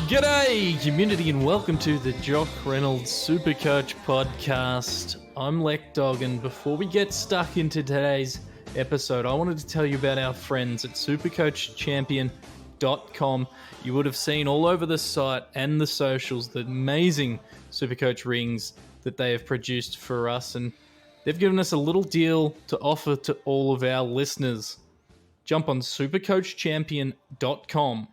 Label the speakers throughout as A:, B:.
A: G'day, community, and welcome to the Jock Reynolds Supercoach podcast. I'm Lekdog, and before we get stuck into today's episode, I wanted to tell you about our friends at supercoachchampion.com. You would have seen all over the site and the socials the amazing Supercoach rings that they have produced for us, and they've given us a little deal to offer to all of our listeners. Jump on supercoachchampion.com.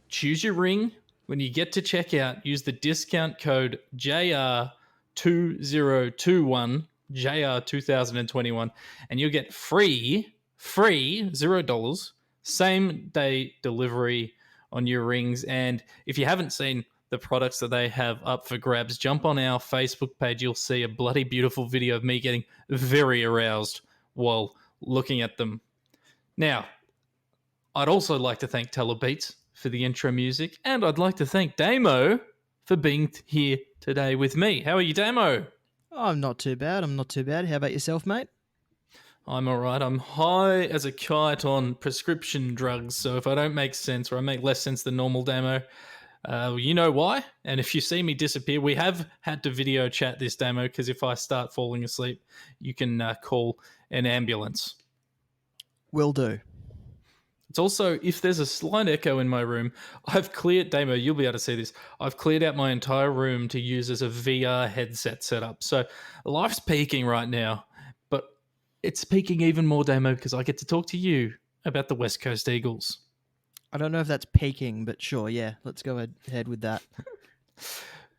A: Choose your ring. When you get to checkout, use the discount code JR2021, JR2021, and you'll get free $0, same day delivery on your rings. And if you haven't seen the products that they have up for grabs, jump on our Facebook page. You'll see a bloody beautiful video of me getting very aroused while looking at them. Now, I'd also like to thank Telebeats for the intro music, and I'd like to thank Damo for being here today with me. How are you, Damo?
B: I'm not too bad. How about yourself, mate?
A: I'm all right. I'm high as a kite on prescription drugs, so if I don't make sense or I make less sense than normal, Damo, you know why. And if you see me disappear, we have had to video chat this, Damo, because if I start falling asleep, you can call an ambulance.
B: Will do.
A: It's also, if there's a slight echo in my room, I've cleared, Damo, you'll be able to see this, I've cleared out my entire room to use as a VR headset setup. So life's peaking right now, but it's peaking even more, Damo, because I get to talk to you about the West Coast Eagles.
B: I don't know if that's peaking, but sure, yeah, let's go ahead with that.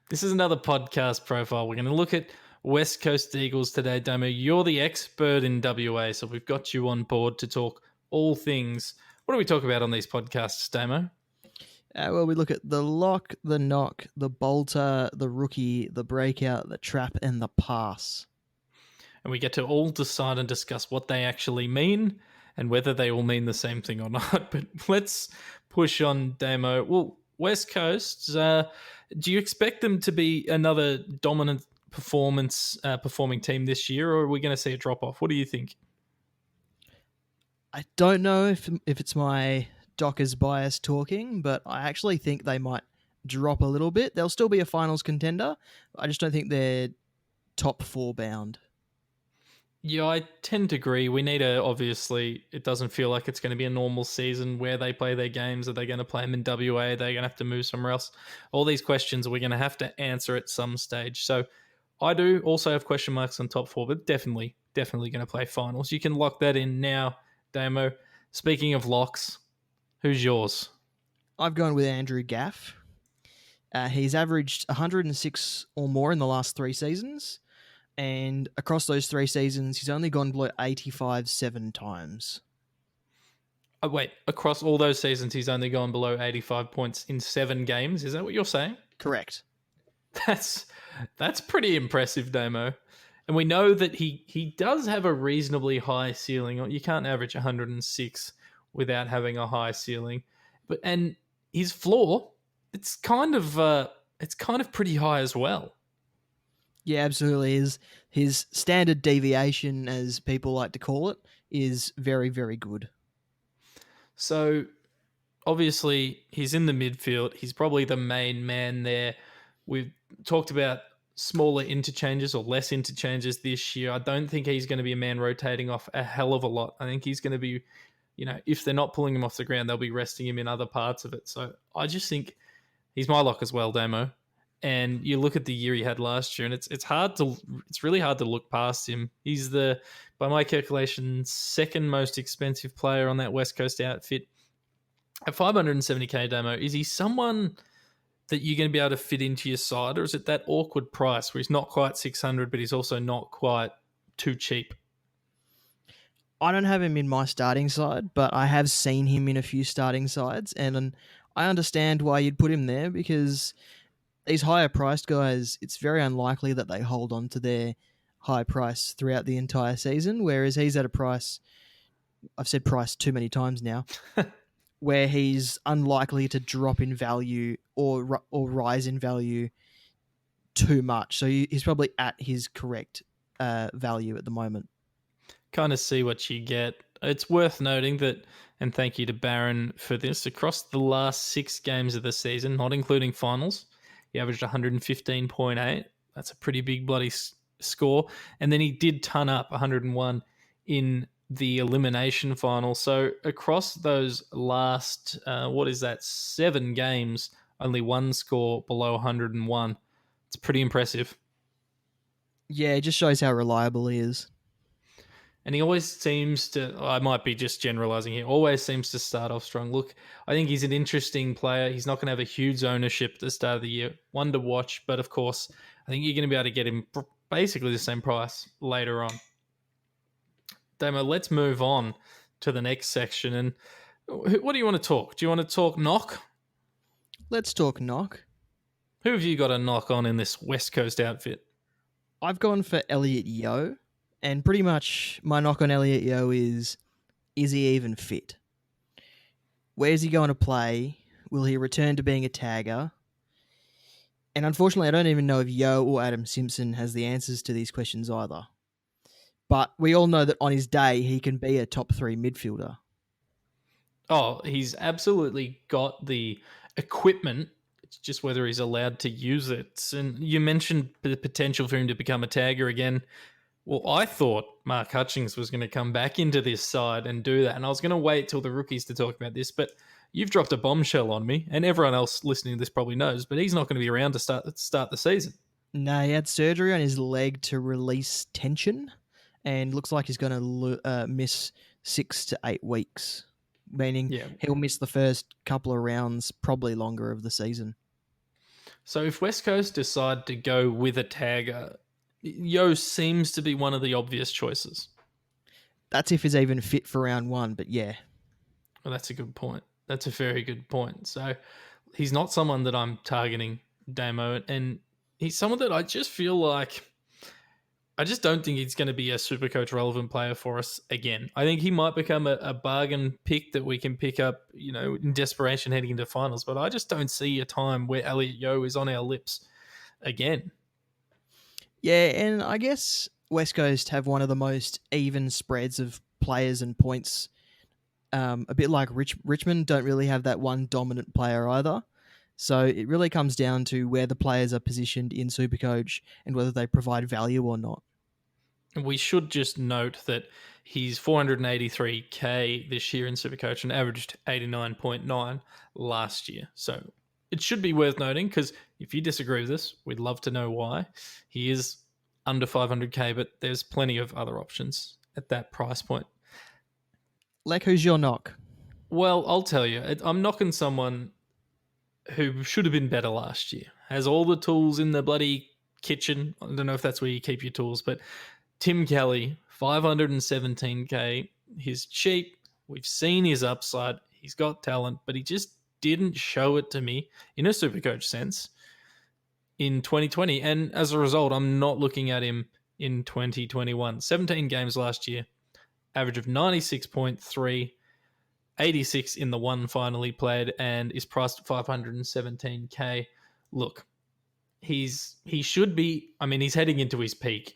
A: This is another podcast profile. We're going to look at West Coast Eagles today, Damo. You're the expert in WA, so we've got you on board to talk all things. What do we talk about on these podcasts, Damo?
B: Well, we look at the lock, the knock, the bolter, the rookie, the breakout, the trap, and the pass.
A: And we get to all decide and discuss what they actually mean and whether they all mean the same thing or not. But let's push on, Damo. Well, West Coast, do you expect them to be another dominant performing team this year, or are we going to see a drop-off? What do you think?
B: I don't know if it's my Dockers bias talking, but I actually think they might drop a little bit. They'll still be a finals contender. I just don't think they're top four bound.
A: Yeah, I tend to agree. We need obviously, it doesn't feel like it's going to be a normal season where they play their games. Are they going to play them in WA? Are they going to have to move somewhere else? All these questions we're going to have to answer at some stage. So I do also have question marks on top four, but definitely going to play finals. You can lock that in now, Damo. Speaking of locks, who's yours?
B: I've gone with Andrew Gaff. He's averaged 106 or more in the last 3 seasons, and across those 3 seasons, he's only gone below 85 7 times.
A: Oh, wait, across all those seasons, he's only gone below 85 points in 7 games? Is that what you're saying?
B: Correct.
A: That's pretty impressive, Damo. And we know that he does have a reasonably high ceiling. You can't average 106 without having a high ceiling. And his floor, it's kind of pretty high as well.
B: Yeah, absolutely. His standard deviation, as people like to call it, is very, very good.
A: So obviously he's in the midfield. He's probably the main man there. We've talked about smaller interchanges or less interchanges this year. I don't think he's going to be a man rotating off a hell of a lot. I think he's going to be, if they're not pulling him off the ground, they'll be resting him in other parts of it. So I just think he's my lock as well, Damo. And you look at the year he had last year, and it's really hard to look past him. He's by my calculation, second most expensive player on that West Coast outfit. At 570k, Damo, is he someone that you're going to be able to fit into your side, or is it that awkward price where he's not quite 600, but he's also not quite too cheap?
B: I don't have him in my starting side, but I have seen him in a few starting sides, and I understand why you'd put him there, because these higher priced guys, it's very unlikely that they hold on to their high price throughout the entire season, whereas he's at a price I've said price too many times now, where he's unlikely to drop in value or rise in value too much. So he's probably at his correct value at the moment.
A: Kind of see what you get. It's worth noting that, and thank you to Barron for this, across the last 6 games of the season, not including finals, he averaged 115.8. That's a pretty big bloody score. And then he did ton up 101 in the elimination final. So across those last, 7 games, only one score below 101. It's pretty impressive.
B: Yeah, it just shows how reliable he is.
A: And he always seems to, I might be just generalizing here, always seems to start off strong. Look, I think he's an interesting player. He's not going to have a huge ownership at the start of the year. One to watch, but of course, I think you're going to be able to get him basically the same price later on. Damo, let's move on to the next section. And what do you want to talk? Do you want to talk knock?
B: Let's talk knock.
A: Who have you got a knock on in this West Coast outfit?
B: I've gone for Elliot Yeo, and pretty much my knock on Elliot Yeo is he even fit? Where's he going to play? Will he return to being a tagger? And unfortunately, I don't even know if Yeo or Adam Simpson has the answers to these questions either. But we all know that on his day, he can be a top 3 midfielder.
A: Oh, he's absolutely got the equipment. It's just whether he's allowed to use it. And you mentioned the potential for him to become a tagger again. Well, I thought Mark Hutchings was going to come back into this side and do that. And I was going to wait till the rookies to talk about this. But you've dropped a bombshell on me. And everyone else listening to this probably knows. But he's not going to be around to start the season.
B: No, he had surgery on his leg to release tension. And looks like he's going to miss 6 to 8 weeks. Meaning he'll miss the first couple of rounds, probably longer, of the season.
A: So if West Coast decide to go with a tagger, Yeo seems to be one of the obvious choices.
B: That's if he's even fit for round 1, but yeah.
A: Well, that's a good point. That's a very good point. So he's not someone that I'm targeting, Damo, and he's someone that I just feel like I just don't think he's going to be a Supercoach relevant player for us again. I think he might become a bargain pick that we can pick up, in desperation heading into finals. But I just don't see a time where Elliot Yeo is on our lips again.
B: Yeah, and I guess West Coast have one of the most even spreads of players and points. A bit like Richmond don't really have that one dominant player either. So it really comes down to where the players are positioned in Supercoach and whether they provide value or not.
A: We should just note that he's 483k this year in Supercoach and averaged 89.9 last year. So it should be worth noting, because if you disagree with this, we'd love to know why. He is under 500k, but there's plenty of other options at that price point.
B: Lek, who's your knock?
A: Well, I'll tell you. I'm knocking someone who should have been better last year. Has all the tools in the bloody kitchen. I don't know if that's where you keep your tools, but Tim Kelly, 517k. He's cheap. We've seen his upside. He's got talent, but he just didn't show it to me in a Supercoach sense in 2020. And as a result, I'm not looking at him in 2021. 17 games last year, average of 96.3, 86 in the one final he played, and is priced at 517k. Look, he should be, he's heading into his peak.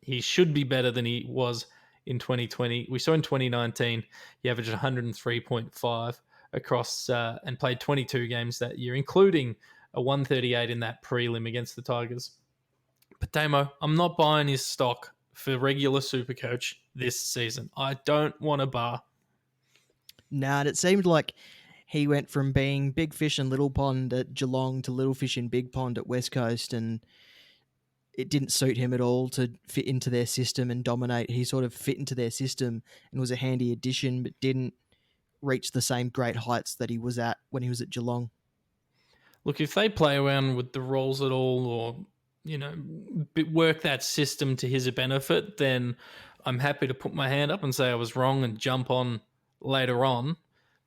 A: He should be better than he was in 2020. We saw in 2019, he averaged 103.5 across and played 22 games that year, including a 138 in that prelim against the Tigers. But Damo, I'm not buying his stock for regular Supercoach this season. I don't want a bar.
B: Nah, it seemed like he went from being big fish in little pond at Geelong to little fish in big pond at West Coast, and it didn't suit him at all to fit into their system and dominate. He sort of fit into their system and was a handy addition, but didn't reach the same great heights that he was at when he was at Geelong.
A: Look, if they play around with the roles at all, or work that system to his benefit, then I'm happy to put my hand up and say I was wrong and jump on later on.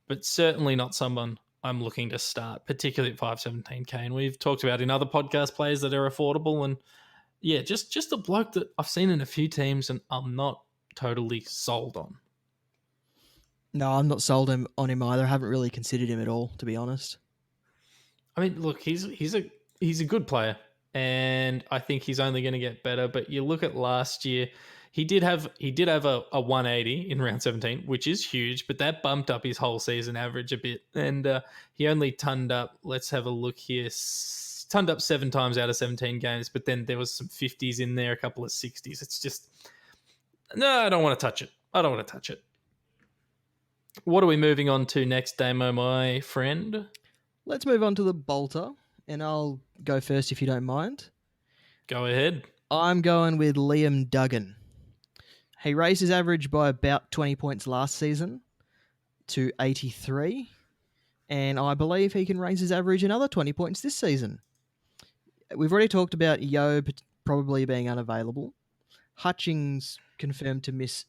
A: But certainly not someone I'm looking to start, particularly at 517k. And we've talked about in other podcast players that are affordable, and yeah, just a bloke that I've seen in a few teams and I'm not totally sold on.
B: No, I'm not sold on him either. I haven't really considered him at all, to be honest.
A: I mean, look, he's a good player, and I think he's only going to get better. But you look at last year, he did have a 180 in round 17, which is huge, but that bumped up his whole season average a bit, and he only turned up. Let's have a look here. Turned up 7 times out of 17 games, but then there was some 50s in there, a couple of 60s. It's just no, I don't want to touch it. I don't want to touch it. What are we moving on to next, Damo, my friend?
B: Let's move on to the bolter, and I'll go first if you don't mind.
A: Go ahead.
B: I'm going with Liam Duggan. He raised his average by about 20 points last season to 83, and I believe he can raise his average another 20 points this season. We've already talked about Yo probably being unavailable. Hutchings confirmed to miss,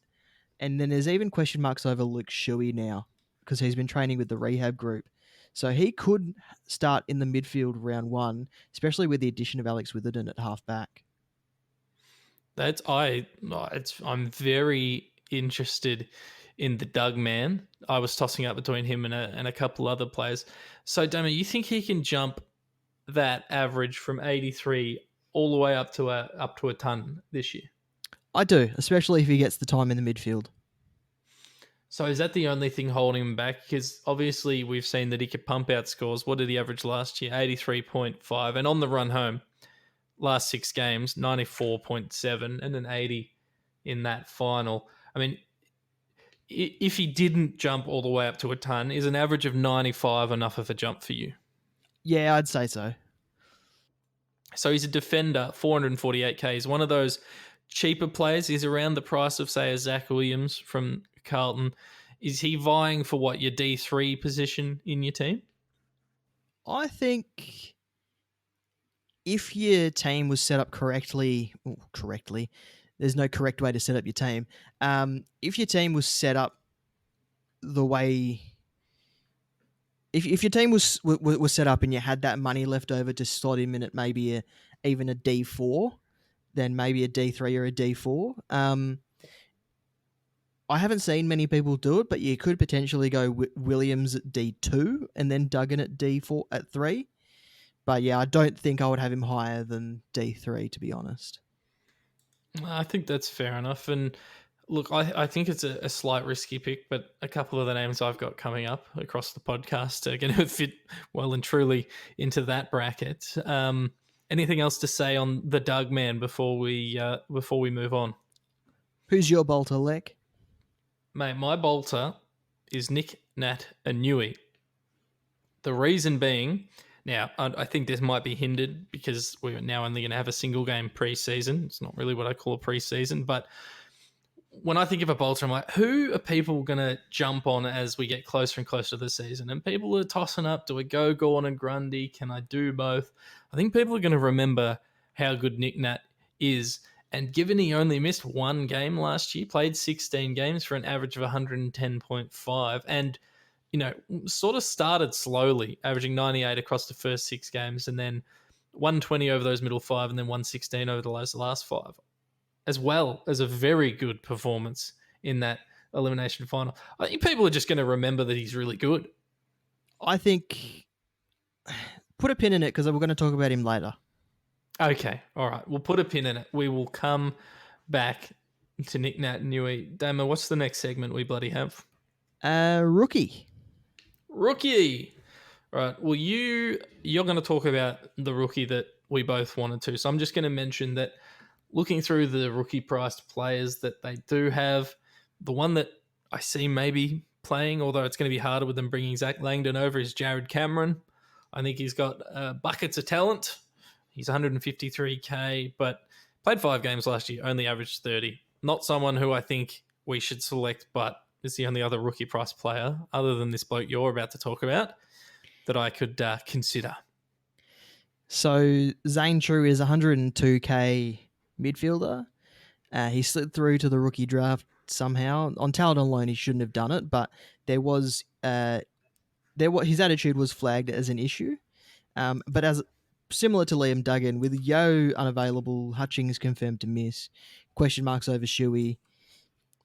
B: and then there's even question marks over Luke Shuey now because he's been training with the rehab group. So he could start in the midfield round one, especially with the addition of Alex Witherden at halfback.
A: I'm very interested in the Doug man. I was tossing up between him and a couple other players. So, Damon, you think he can jump that average from 83 all the way up to a ton this year?
B: I do, especially if he gets the time in the midfield.
A: So is that the only thing holding him back? Because obviously we've seen that he could pump out scores. What did he average last year? 83.5. And on the run home, last 6 games, 94.7 and an 80 in that final. I mean, if he didn't jump all the way up to a ton, is an average of 95 enough of a jump for you?
B: Yeah, I'd say so.
A: So he's a defender, 448k. He's one of those cheaper players. He's around the price of, say, a Zach Williams from Carlton. Is he vying for what, your D3 position in your team?
B: I think if your team was set up correctly, there's no correct way to set up your team. If your team was set up the way, if your team was set up and you had that money left over to slot him in at maybe even a D4, then maybe a D3 or a D4. I haven't seen many people do it, but you could potentially go Williams at D2 and then Duggan at D4 at 3. But yeah, I don't think I would have him higher than D3, to be honest.
A: I think that's fair enough. And look, I think it's a slight risky pick, but a couple of the names I've got coming up across the podcast are going to fit well and truly into that bracket. Anything else to say on the Doug man before we move on?
B: Who's your bolter, Lek?
A: Mate, my bolter is Nick, Nat, and Newey. The reason being, now I think this might be hindered because we're now only going to have a single game preseason. It's not really what I call a preseason, but when I think of a bolter, I'm like, who are people going to jump on as we get closer and closer to the season? And people are tossing up, do I go Gordon Grundy? Can I do both? I think people are going to remember how good Nick Nat is. And given he only missed 1 game last year, played 16 games for an average of 110.5, and, sort of started slowly, averaging 98 across the first 6 games, and then 120 over those middle 5, and then 116 over the last 5, as well as a very good performance in that elimination final. I think people are just going to remember that he's really good.
B: I think put a pin in it because we're going to talk about him later.
A: Okay, all right. We'll put a pin in it. We will come back to Nick, Nat, and Newey. Damo, what's the next segment we bloody have?
B: Rookie.
A: Rookie. All right. Well, you're going to talk about the rookie that we both wanted to. So I'm just going to mention that looking through the rookie-priced players that they do have, the one that I see maybe playing, although it's going to be harder with them bringing Zach Langdon over, is Jared Cameron. I think he's got buckets of talent. He's 153k, but played 5 games last year, only averaged 30. Not someone who I think we should select, but is the only other rookie price player, other than this bloke you're about to talk about, that I could consider.
B: So Zane True is 102k midfielder. He slid through to the rookie draft somehow. On talent alone, he shouldn't have done it, but his attitude was flagged as an issue. But as similar to Liam Duggan, with Yo unavailable, Hutchings confirmed to miss, question marks over Shuey.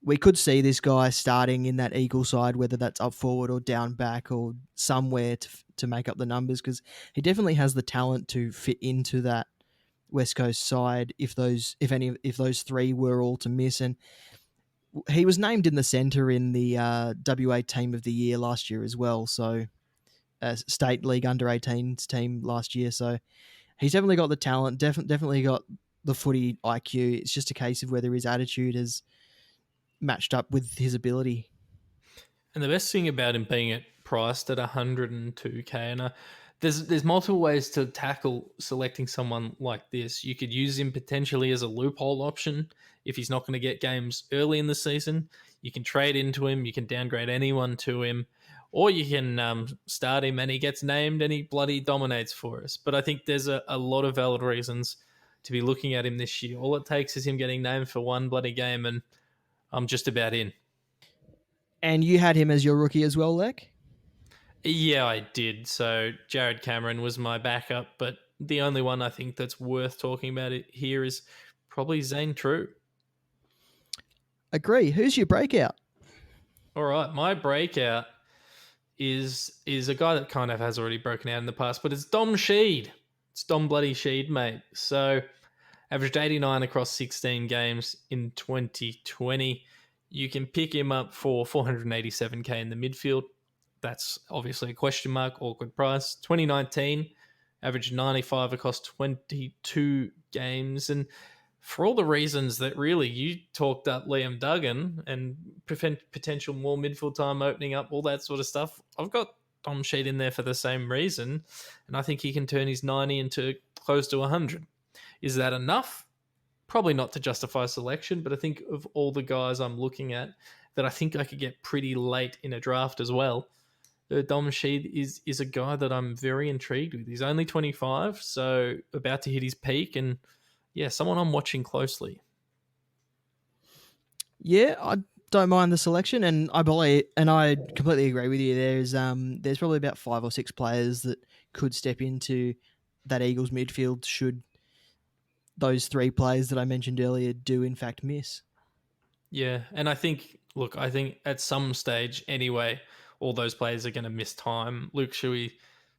B: we could see this guy starting in that Eagle side, whether that's up forward or down back or somewhere to make up the numbers, because he definitely has the talent to fit into that West Coast side if those three were all to miss. And he was named in the centre in the WA Team of the Year last year as well. So State League Under 18s team last year. So he's definitely got the talent, definitely got the footy IQ. It's just a case of whether his attitude has matched up with his ability.
A: And the best thing about him being priced at 102k, and there's multiple ways to tackle selecting someone like this. You could use him potentially as a loophole option if he's not going to get games early in the season. You can trade into him. You can downgrade anyone to him, or you can start him and he gets named and he bloody dominates for us. But I think there's a lot of valid reasons to be looking at him this year. All it takes is him getting named for one bloody game, and I'm just about in.
B: And you had him as your rookie as well, Lek?
A: Yeah, I did. So Jared Cameron was my backup, but the only one I think that's worth talking about it here is probably Zane True.
B: Agree. Who's your breakout?
A: All right, my breakout is a guy that kind of has already broken out in the past, but it's Dom Sheed. It's Dom bloody Sheed, mate. So averaged 89 across 16 games in 2020. You can pick him up for 487k in the midfield. That's obviously a question mark, awkward price. 2019, averaged 95 across 22 games. And for all the reasons that really you talked up Liam Duggan and potential more midfield time opening up, all that sort of stuff, I've got Dom Sheed in there for the same reason. And I think he can turn his 90 into close to 100. Is that enough? Probably not to justify selection, but I think of all the guys I'm looking at that I think I could get pretty late in a draft as well. Dom Sheed is a guy that I'm very intrigued with. He's only 25, so about to hit his peak, and yeah, someone I'm watching closely.
B: Yeah, I don't mind the selection, and I completely agree with you. There's probably about 5 or 6 players that could step into that Eagles midfield should those 3 players that I mentioned earlier do in fact miss.
A: Yeah, and I think at some stage anyway, all those players are going to miss time. Luke Shuey,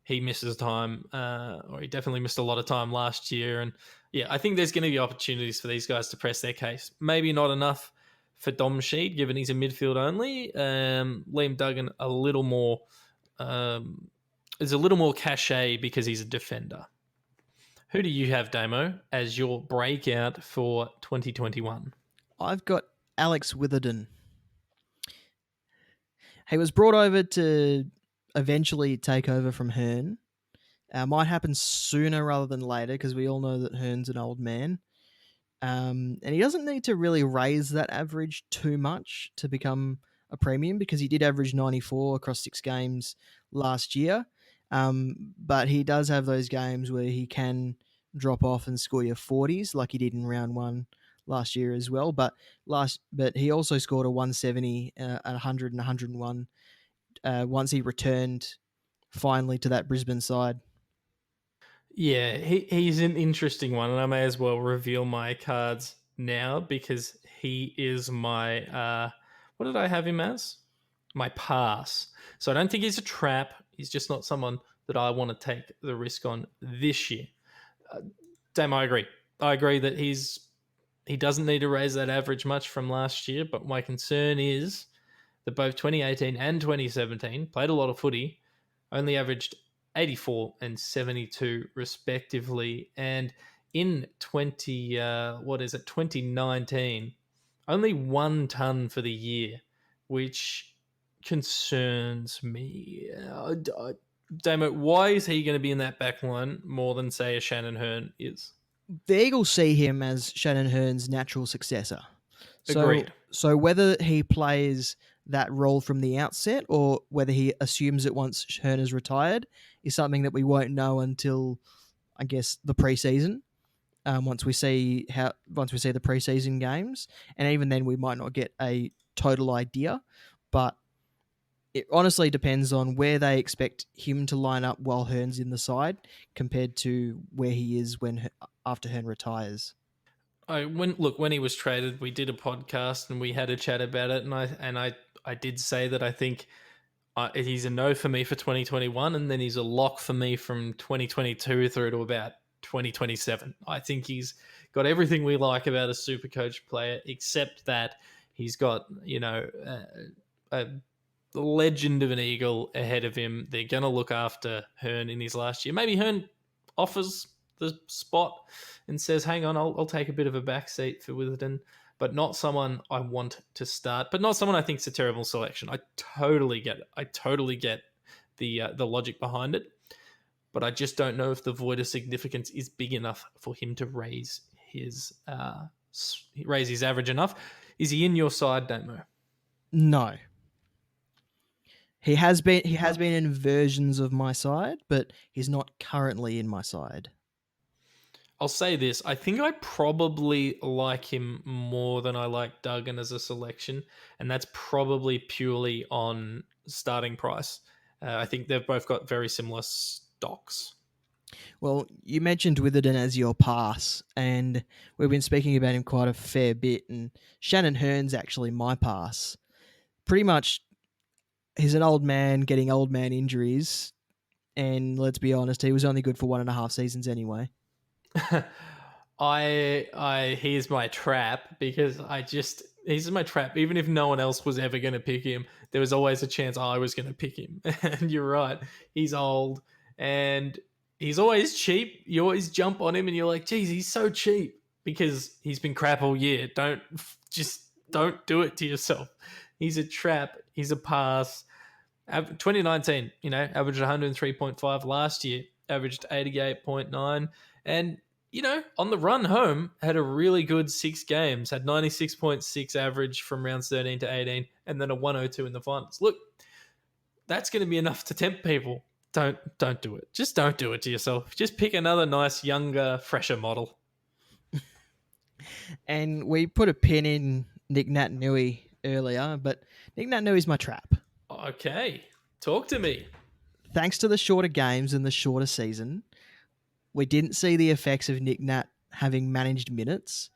A: he misses time, or he definitely missed a lot of time last year. And yeah, I think there's going to be opportunities for these guys to press their case. Maybe not enough for Dom Sheed, given he's a midfield only. Liam Duggan a little more, is a little more cachet because he's a defender. Who do you have, Damo, as your breakout for 2021?
B: I've got Alex Witherden. He was brought over to eventually take over from Hearn. Might happen sooner rather than later because we all know that Hearn's an old man. And he doesn't need to really raise that average too much to become a premium because he did average 94 across 6 games last year. But he does have those games where he can drop off and score your 40s like he did in round 1 last year as well. But he also scored a 170, a 100 and 101 once he returned finally to that Brisbane side.
A: Yeah, he's an interesting one, and I may as well reveal my cards now because he is my what did I have him as? My pass. So I don't think he's a trap. He's just not someone that I want to take the risk on this year. Dame, I agree. I agree that he doesn't need to raise that average much from last year, but my concern is that both 2018 and 2017 played a lot of footy, only averaged 84 and 72 respectively, and in 2019, only 1 ton for the year, which concerns me. Damo, why is he going to be in that back line more than say a Shannon Hearn is?
B: The Eagles see him as Shannon Hearn's natural successor.
A: Agreed.
B: So whether he plays that role from the outset or whether he assumes it once Hearn is retired is something that we won't know until, I guess, the preseason. Once we see the preseason games, and even then we might not get a total idea. But it honestly depends on where they expect him to line up while Hearn's in the side compared to where he is after Hearn retires.
A: when he was traded, we did a podcast and we had a chat about it, and I did say that I think he's a no for me for 2021, and then he's a lock for me from 2022 through to about 2027. I think he's got everything we like about a super coach player, except that he's got a legend of an Eagle ahead of him. They're going to look after Hearn in his last year. Maybe Hearn offers the spot and says, "Hang on, I'll take a bit of a backseat for Witherden," but not someone I want to start. But not someone I think is a terrible selection. I totally get it. I totally get the logic behind it, but I just don't know if the void of significance is big enough for him to raise his average enough. Is he in your side, Damo?
B: No. He has been in versions of my side, but he's not currently in my side.
A: I'll say this. I think I probably like him more than I like Duggan as a selection, and that's probably purely on starting price. I think they've both got very similar stocks.
B: Well, you mentioned Witherden as your pass, and we've been speaking about him quite a fair bit, and Shannon Hearn's actually my pass. Pretty much, he's an old man getting old man injuries, and let's be honest, he was only good for 1.5 seasons anyway.
A: He's my trap because he's my trap. Even if no one else was ever going to pick him, there was always a chance I was going to pick him. And you're right, he's old and he's always cheap. You always jump on him and you're like, geez, he's so cheap because he's been crap all year. Don't do it to yourself. He's a trap. He's a pass. 2019, averaged 103.5 last year, averaged 88.9, and on the run home, had a really good 6 games, had 96.6 average from rounds 13 to 18, and then a 102 in the finals. Look, that's going to be enough to tempt people. Don't do it. Just don't do it to yourself. Just pick another nice, younger, fresher model.
B: And we put a pin in Nick Naitanui earlier, but Nick Naitanui my trap.
A: Okay, talk to me.
B: Thanks to the shorter games and the shorter season, we didn't see the effects of Nick Nat having managed minutes,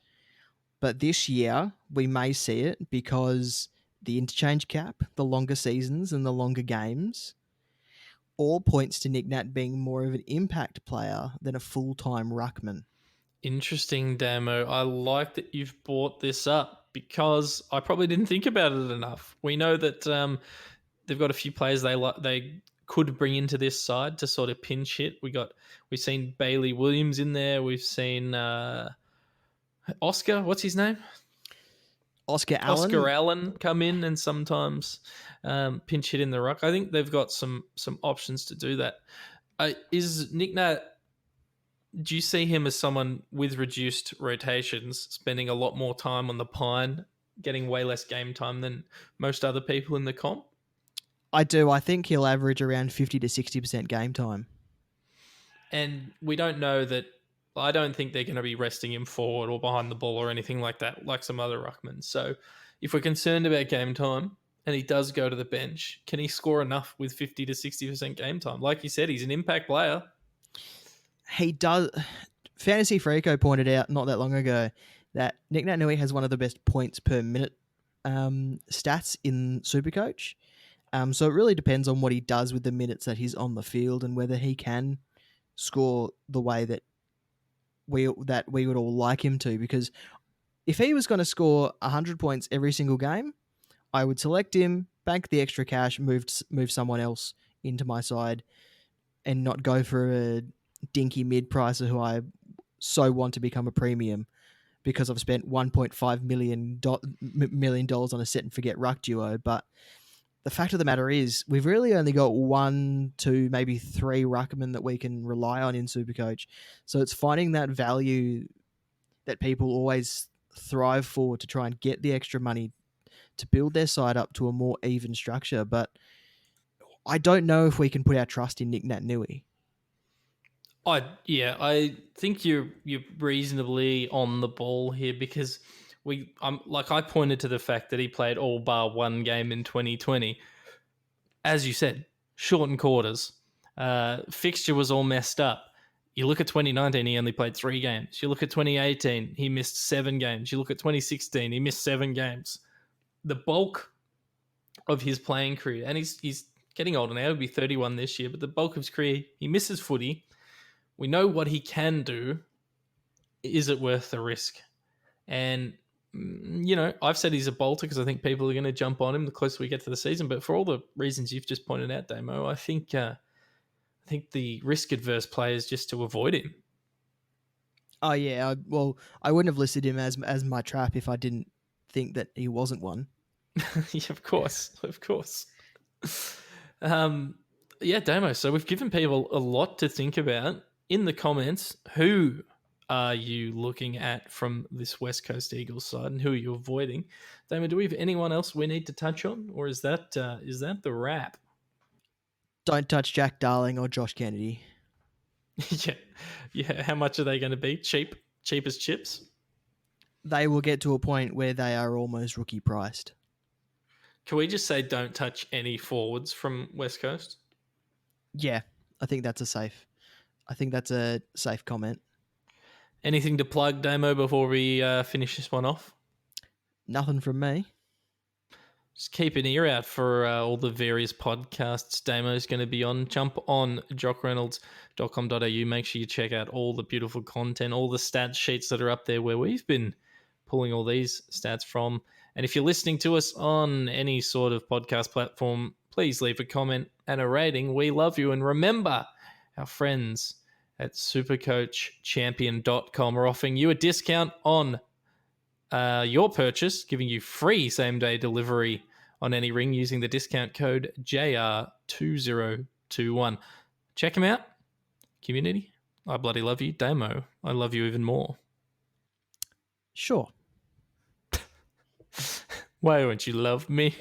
B: but this year we may see it because the interchange cap, the longer seasons and the longer games, all points to Nick Nat being more of an impact player than a full-time ruckman.
A: Interesting, Damo. I like that you've brought this up because I probably didn't think about it enough. We know that they've got a few players they could bring into this side to sort of pinch hit. We've seen Bailey Williams in there. We've seen Oscar. What's his name?
B: Oscar Allen.
A: Oscar Allen come in and sometimes pinch hit in the ruck. I think they've got some options to do that. Is Nick Nat? Do you see him as someone with reduced rotations, spending a lot more time on the pine, getting way less game time than most other people in the comp?
B: I do. I think he'll average around 50 to 60% game time.
A: And we don't know that. I don't think they're going to be resting him forward or behind the ball or anything like that, like some other ruckmen. So if we're concerned about game time and he does go to the bench, can he score enough with 50 to 60% game time? Like you said, he's an impact player.
B: He does. Fantasy Freako pointed out not that long ago that Nick Naitanui has one of the best points per minute stats in Supercoach. So it really depends on what he does with the minutes that he's on the field and whether he can score the way that we would all like him to. Because if he was going to score 100 points every single game, I would select him, bank the extra cash, move someone else into my side, and not go for a dinky mid-pricer who I so want to become a premium because I've spent $1.5 million on a set and forget ruck duo. But the fact of the matter is, we've really only got 1, 2, maybe 3 ruckmen that we can rely on in Supercoach. So it's finding that value that people always thrive for to try and get the extra money to build their side up to a more even structure. But I don't know if we can put our trust in Nick Naitanui.
A: I think you're reasonably on the ball here because I pointed to the fact that he played all bar one game in 2020. As you said, shortened quarters. Fixture was all messed up. You look at 2019, he only played 3 games. You look at 2018, he missed 7 games. You look at 2016, he missed 7 games. The bulk of his playing career, and he's getting older now, he'll be 31 this year, but the bulk of his career, he misses footy. We know what he can do. Is it worth the risk? And, I've said he's a bolter because I think people are going to jump on him the closer we get to the season. But for all the reasons you've just pointed out, Damo, I think the risk-adverse play is just to avoid him.
B: Oh yeah, I wouldn't have listed him as my trap if I didn't think that he wasn't one.
A: Yeah, of course. Yeah, Damo. So we've given people a lot to think about. In the comments, who are you looking at from this West Coast Eagles side, and who are you avoiding? Damo, do we have anyone else we need to touch on, or is that the wrap?
B: Don't touch Jack Darling or Josh Kennedy.
A: Yeah. How much are they going to be? Cheap as chips.
B: They will get to a point where they are almost rookie priced.
A: Can we just say don't touch any forwards from West Coast?
B: Yeah, I think that's a safe comment.
A: Anything to plug, Damo, before we finish this one off?
B: Nothing from me.
A: Just keep an ear out for all the various podcasts Damo's going to be on. Jump on jockreynolds.com.au. Make sure you check out all the beautiful content, all the stats sheets that are up there where we've been pulling all these stats from. And if you're listening to us on any sort of podcast platform, please leave a comment and a rating. We love you. And remember, our friends at supercoachchampion.com are offering you a discount on your purchase, giving you free same-day delivery on any ring using the discount code JR2021. Check them out. Community, I bloody love you. Damo, I love you even more.
B: Sure.
A: Why won't you love me?